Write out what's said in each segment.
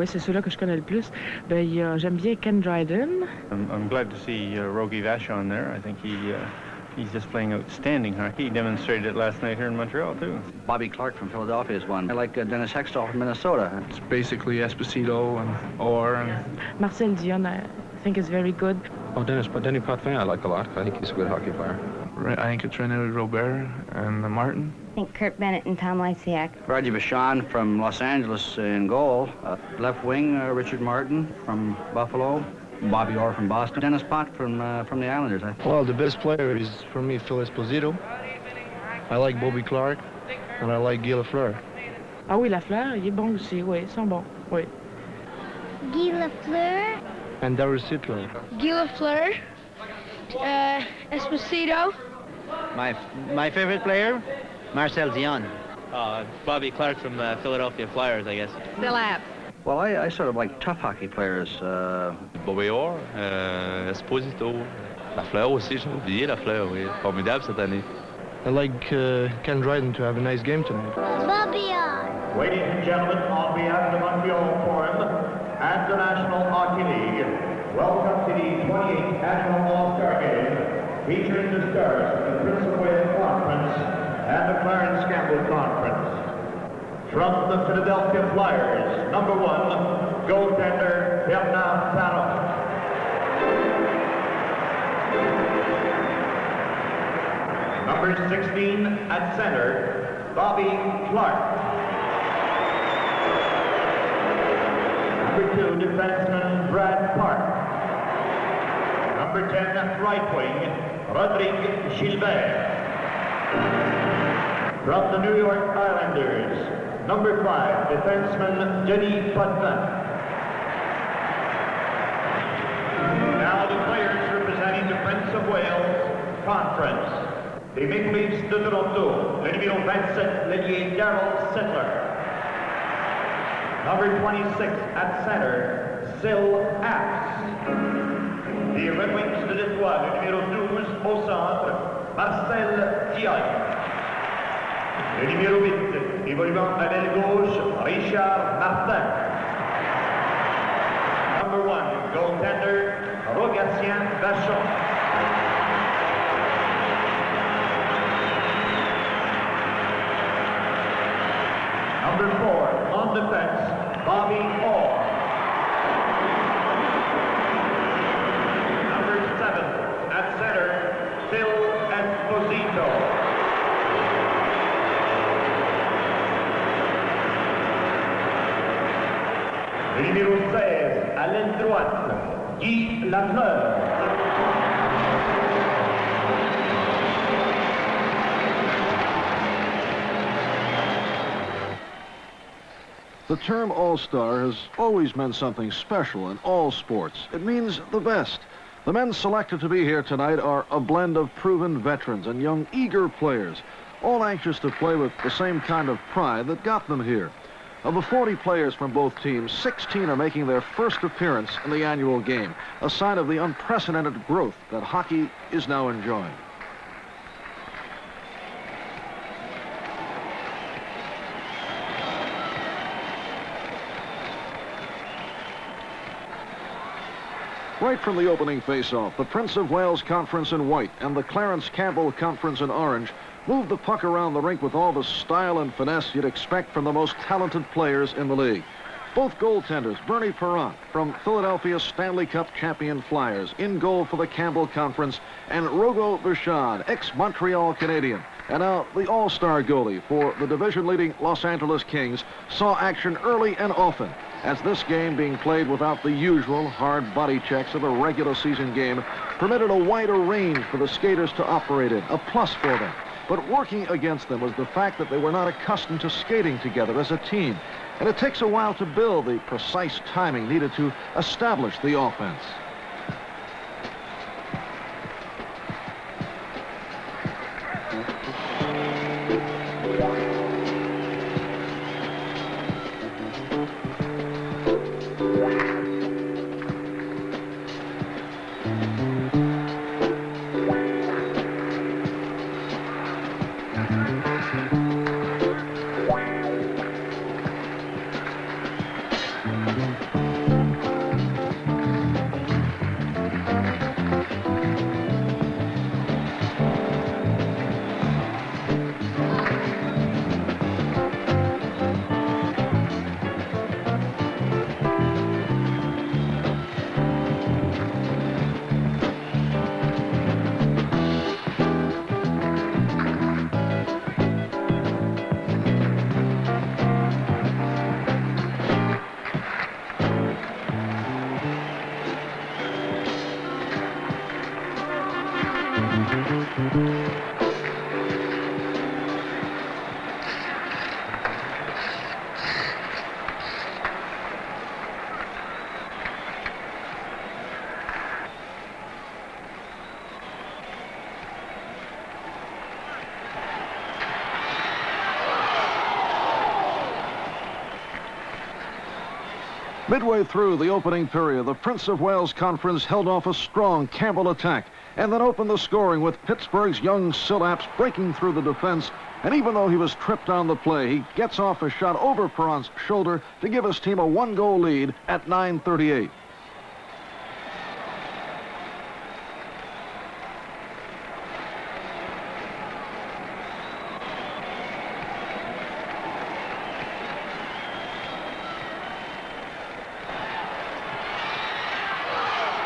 Oui, c'est ceux-là que je connais le plus. Ben, j'aime bien Ken Dryden. I'm glad to see Rogie Vachon there. I think he's just playing outstanding hockey. He demonstrated it last night here in Montreal, too. Bobby Clark from Philadelphia is one. I like Dennis Hextall from Minnesota. It's basically Esposito and Orr. And Marcel Dion, I think is very good. Oh, Denis Potvin I like a lot. I think he's a good hockey player. I think it's René Robert and Martin. I think Kurt Bennett and Tom Lysiak. Roger Vachon from Los Angeles in goal. Left wing, Richard Martin from Buffalo. Bobby Orr from Boston. Dennis Pott from the Islanders. Well, the best player is, for me, Phil Esposito. I like Bobby Clark, and I like Guy Lafleur. Ah oui, Lafleur, il est bon aussi. Oui, ils sont bons. Oui. Guy Lafleur. And Darryl Sittler. Guy Lafleur. Esposito. My favorite player, Marcel Dion. Bobby Clark from the Philadelphia Flyers, I guess. Bill App. Well, I sort of like tough hockey players. Bobby Orr, Esposito, Lafleur aussi, j'ai oublié Lafleur, oui. Formidable cette année. I like Ken Dryden to have a nice game tonight. Bobby Orr. Ladies and gentlemen, on behalf of the Montreal Forum and the National Hockey League, welcome to the 28th Annual All-Star Game, featuring the stars of the Prince of Wales Conference and the Clarence Campbell Conference. From the Philadelphia Flyers, number 1, goaltender Bernard Parent. Number 16 at center, Bobby Clark. Number 2, defenseman Brad Park. Number 10, right wing, Rodrigue Gilbert. From the New York Islanders, number 5, defenseman Denis Potvin. Now the players representing the Prince of Wales Conference. Les Maple Leafs de Toronto, le numéro 27, l'ailier Darryl Sittler. Number 26 at center, Syl Apps. Les Red Wings de Détroit, le numéro 12 au centre, Marcel Dion. Le numéro 8, évoluant à l'aile gauche, Richard Martin. Number 1, goaltender, Rogatien Vachon. Number 4, on defense, Bobby Orr. Number 7, at center, Phil Esposito. Le numéro 16, à l'aile droite, Guy Lafleur. The term All-Star has always meant something special in all sports. It means the best. The men selected to be here tonight are a blend of proven veterans and young, eager players, all anxious to play with the same kind of pride that got them here. Of the 40 players from both teams, 16 are making their first appearance in the annual game, a sign of the unprecedented growth that hockey is now enjoying. Right from the opening face-off, the Prince of Wales Conference in white and the Clarence Campbell Conference in orange moved the puck around the rink with all the style and finesse you'd expect from the most talented players in the league. Both goaltenders, Bernie Parent from Philadelphia Stanley Cup champion Flyers, in goal for the Campbell Conference, and Rogo Vachon, ex-Montreal Canadian, and now the All-Star goalie for the division-leading Los Angeles Kings, saw action early and often, as this game, being played without the usual hard body checks of a regular season game, permitted a wider range for the skaters to operate in, a plus for them. But working against them was the fact that they were not accustomed to skating together as a team, and it takes a while to build the precise timing needed to establish the offense. Midway through the opening period, the Prince of Wales Conference held off a strong Campbell attack and then opened the scoring with Pittsburgh's young Sillaps breaking through the defense. And even though he was tripped on the play, he gets off a shot over Perrant's shoulder to give his team a 1-goal lead at 9:38.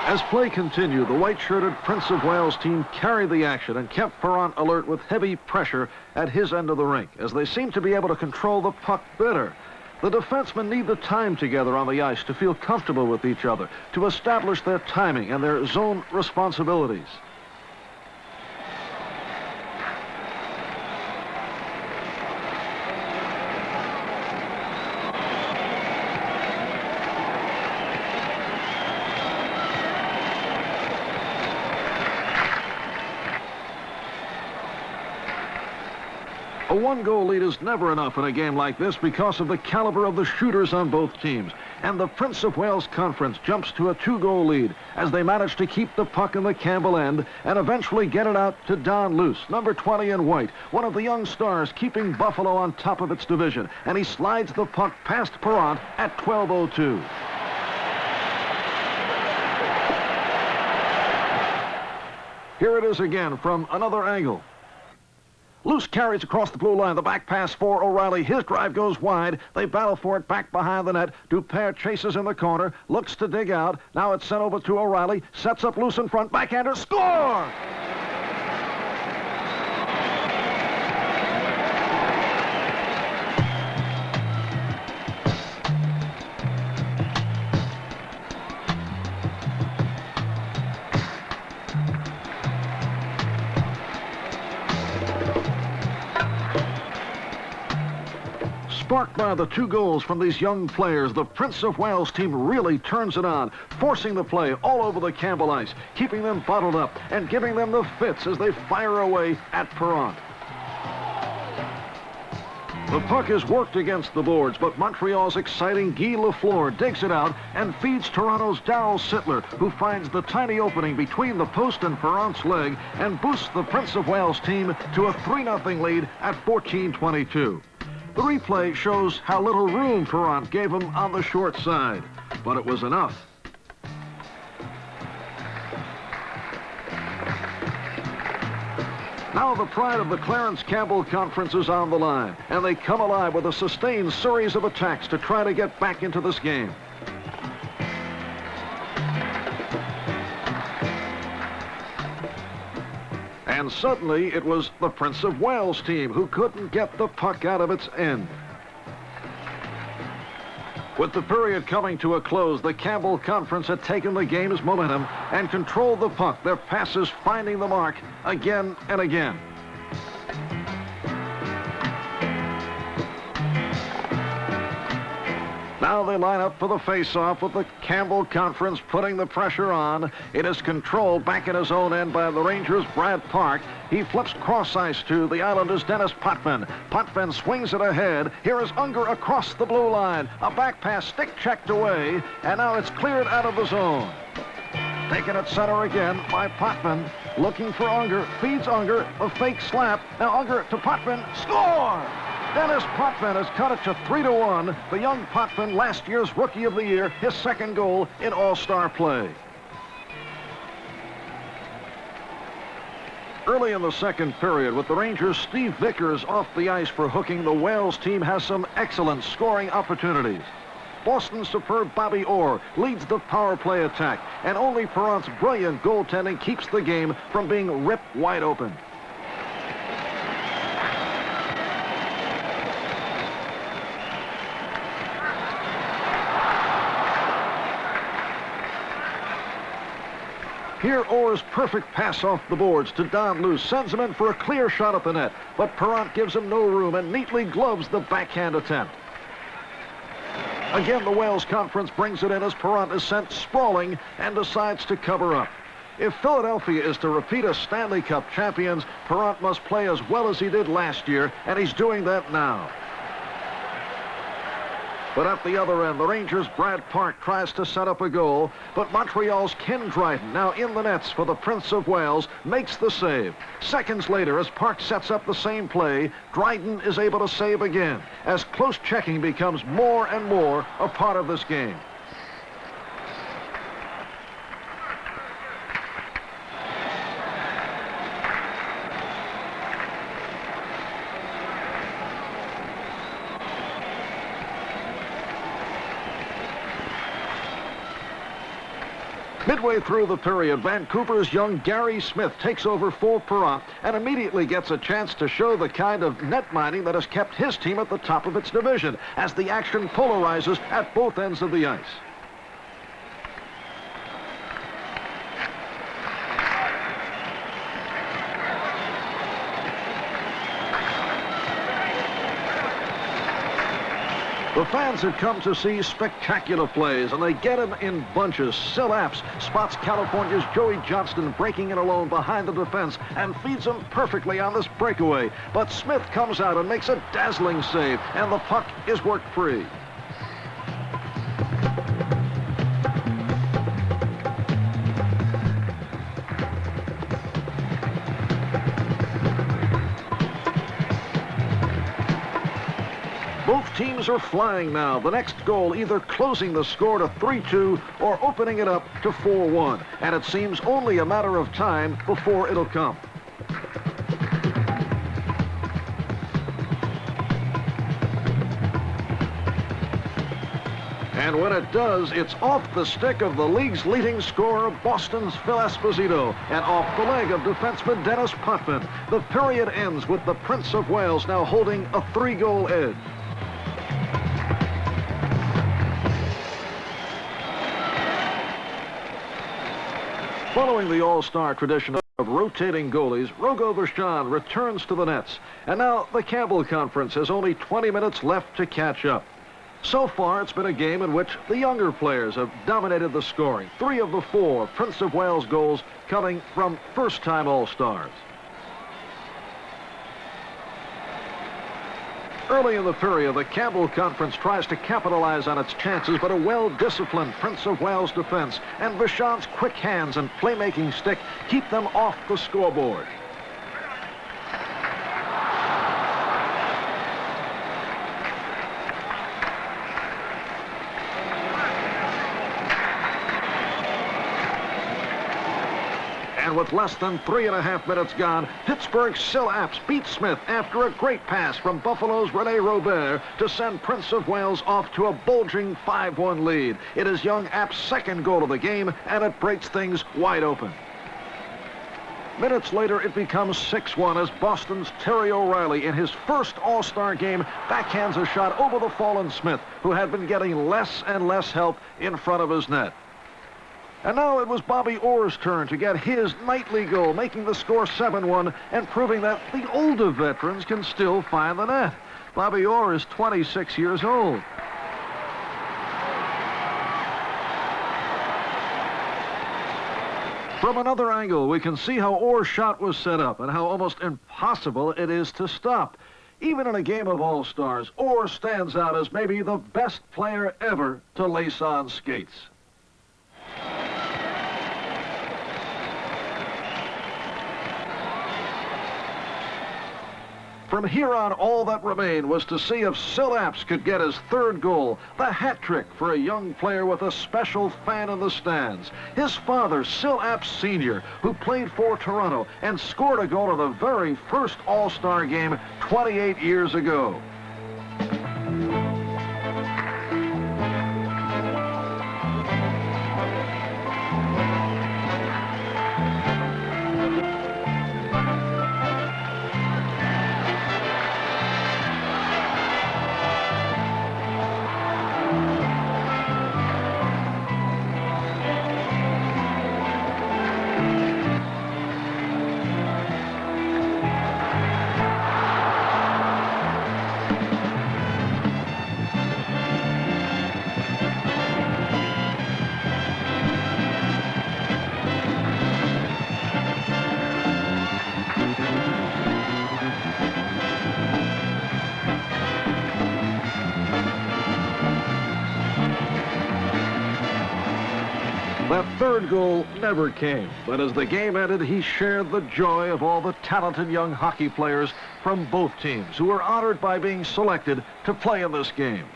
As play continued, the white-shirted Prince of Wales team carried the action and kept Perrant alert with heavy pressure at his end of the rink, as they seemed to be able to control the puck better. The defensemen need the time together on the ice to feel comfortable with each other, to establish their timing and their zone responsibilities. A 1-goal lead is never enough in a game like this because of the caliber of the shooters on both teams. And the Prince of Wales Conference jumps to a 2-goal lead as they manage to keep the puck in the Campbell end and eventually get it out to Don Luce, number 20 in white, one of the young stars keeping Buffalo on top of its division. And he slides the puck past Perrant at 12:02. Here it is again from another angle. Luce carries across the blue line. The back pass for O'Reilly. His drive goes wide. They battle for it back behind the net. Dupere chases in the corner. Looks to dig out. Now it's sent over to O'Reilly. Sets up Luce in front. Backhander. Score! Sparked by the 2 goals from these young players, the Prince of Wales team really turns it on, forcing the play all over the Campbell ice, keeping them bottled up and giving them the fits as they fire away at Perrant. The puck is worked against the boards, but Montreal's exciting Guy Lafleur digs it out and feeds Toronto's Darryl Sittler, who finds the tiny opening between the post and Perrant's leg and boosts the Prince of Wales team to a 3-0 lead at 14:22. The replay shows how little room Perrant gave him on the short side, but it was enough. Now the pride of the Clarence Campbell Conference is on the line, and they come alive with a sustained series of attacks to try to get back into this game. And suddenly, it was the Prince of Wales team who couldn't get the puck out of its end. With the period coming to a close, the Campbell Conference had taken the game's momentum and controlled the puck, their passes finding the mark again and again. Now they line up for the face-off with the Campbell Conference putting the pressure on. It is controlled back in his own end by the Rangers' Brad Park. He flips cross ice to the Islanders' Dennis Potvin. Potvin swings it ahead. Here is Unger across the blue line. A back pass stick checked away, and now it's cleared out of the zone. Taken at center again by Potvin. Looking for Unger. Feeds Unger. A fake slap. Now Unger to Potvin. Score! Dennis Potvin has cut it to 3-1. The young Potvin, last year's Rookie of the Year, his second goal in All-Star play. Early in the second period, with the Rangers' Steve Vickers off the ice for hooking, the Wales team has some excellent scoring opportunities. Boston's superb Bobby Orr leads the power play attack, and only Perrant's brilliant goaltending keeps the game from being ripped wide open. Here, Orr's perfect pass off the boards to Don Luce sends him in for a clear shot at the net, but Perrant gives him no room and neatly gloves the backhand attempt. Again, the Wales Conference brings it in as Perrant is sent sprawling and decides to cover up. If Philadelphia is to repeat as Stanley Cup champions, Perrant must play as well as he did last year, and he's doing that now. But at the other end, the Rangers' Brad Park tries to set up a goal, but Montreal's Ken Dryden, now in the nets for the Prince of Wales, makes the save. Seconds later, as Park sets up the same play, Dryden is able to save again, as close checking becomes more and more a part of this game. Midway through the period, Vancouver's young Gary Smith takes over for Perrant and immediately gets a chance to show the kind of net mining that has kept his team at the top of its division as the action polarizes at both ends of the ice. The fans have come to see spectacular plays, and they get them in bunches. Sil Apps spots California's Joey Johnston breaking in alone behind the defense and feeds him perfectly on this breakaway. But Smith comes out and makes a dazzling save, and the puck is worked free. Both teams are flying now. The next goal either closing the score to 3-2 or opening it up to 4-1. And it seems only a matter of time before it'll come. And when it does, it's off the stick of the league's leading scorer, Boston's Phil Esposito, and off the leg of defenseman Dennis Potvin. The period ends with the Prince of Wales now holding a 3-goal edge. Following the All-Star tradition of rotating goalies, Rogo Vachon returns to the nets. And now the Campbell Conference has only 20 minutes left to catch up. So far, it's been a game in which the younger players have dominated the scoring. 3 of the 4 Prince of Wales goals coming from first-time All-Stars. Early in the period, the Campbell Conference tries to capitalize on its chances, but a well-disciplined Prince of Wales defense and Vachon's quick hands and playmaking stick keep them off the scoreboard. And with less than 3.5 minutes gone, Pittsburgh's Sil Apps beats Smith after a great pass from Buffalo's Rene Robert to send Prince of Wales off to a bulging 5-1 lead. It is young Apps' second goal of the game, and it breaks things wide open. Minutes later, it becomes 6-1 as Boston's Terry O'Reilly, in his first All-Star game, backhands a shot over the fallen Smith, who had been getting less and less help in front of his net. And now it was Bobby Orr's turn to get his nightly goal, making the score 7-1 and proving that the older veterans can still find the net. Bobby Orr is 26 years old. From another angle, we can see how Orr's shot was set up and how almost impossible it is to stop. Even in a game of All-Stars, Orr stands out as maybe the best player ever to lace on skates. From here on, all that remained was to see if Sil Apps could get his 3rd goal, the hat trick for a young player with a special fan in the stands. His father, Sil Apps Sr., who played for Toronto and scored a goal in the very first All-Star game 28 years ago. third goal never came, but as the game ended, he shared the joy of all the talented young hockey players from both teams who were honored by being selected to play in this game.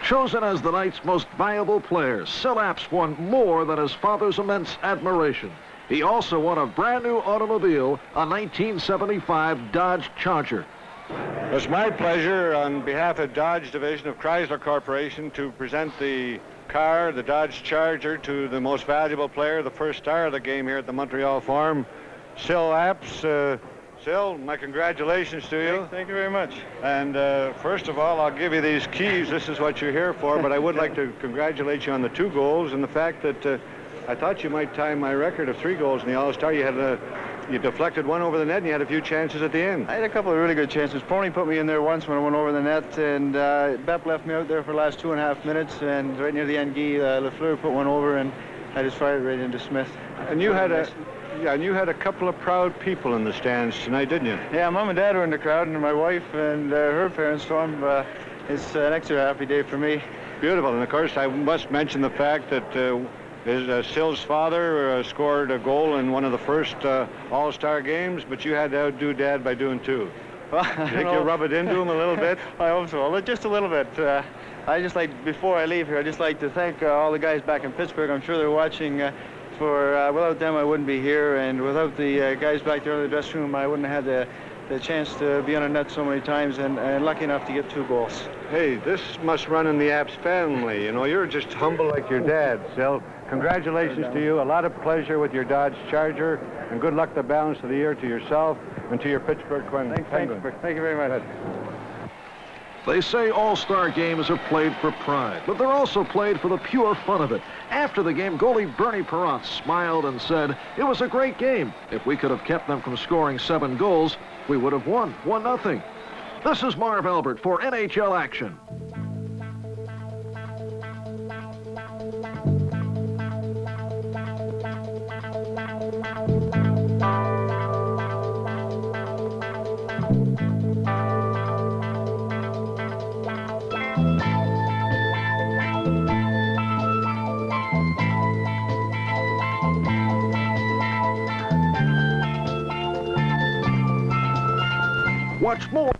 Chosen as the night's most valuable player, Sil Apps won more than his father's immense admiration. He also won a brand new automobile, a 1975 Dodge Charger. It's my pleasure on behalf of Dodge Division of Chrysler Corporation to present the car, the Dodge Charger, to the most valuable player, the first star of the game here at the Montreal Forum, Sil Apps. Sil, my congratulations to you. Thank you very much. And first of all, I'll give you these keys. This is what you're here for, but I would like to congratulate you on the 2 goals and the fact that I thought you might tie my record of 3 goals in the All-Star. You deflected one over the net, and you had a few chances at the end. I had a couple of really good chances. Pony put me in there once when I went over the net, and Bep left me out there for the last 2.5 minutes, and right near the end, Guy Lafleur put one over, and I just fired it right into Smith. And you had a couple of proud people in the stands tonight, didn't you? Yeah, Mom and Dad were in the crowd, and my wife and her parents, so it's an extra happy day for me. Beautiful, and of course I must mention the fact that Sil's father scored a goal in one of the first All-Star games, but you had to outdo Dad by doing 2. Well, you think you'll rub it into him a little bit? I hope so, just a little bit. I just like, before I leave here, I just like to thank all the guys back in Pittsburgh. I'm sure they're watching. Without them, I wouldn't be here, and without the guys back there in the dressing room, I wouldn't have had the chance to be on a net so many times, and lucky enough to get 2 goals. Hey, this must run in the Apps family. You know, you're just humble like your dad, Sil. Congratulations to you. A lot of pleasure with your Dodge Charger, and good luck the balance of the year to yourself and to your Pittsburgh Penguins. Thank you very much. They say all-star games are played for pride, but they're also played for the pure fun of it. After the game, goalie Bernie Perrant smiled and said, "It was a great game. If we could have kept them from scoring 7 goals, we would have won 1-0. This is Marv Albert for NHL Action. Watch more.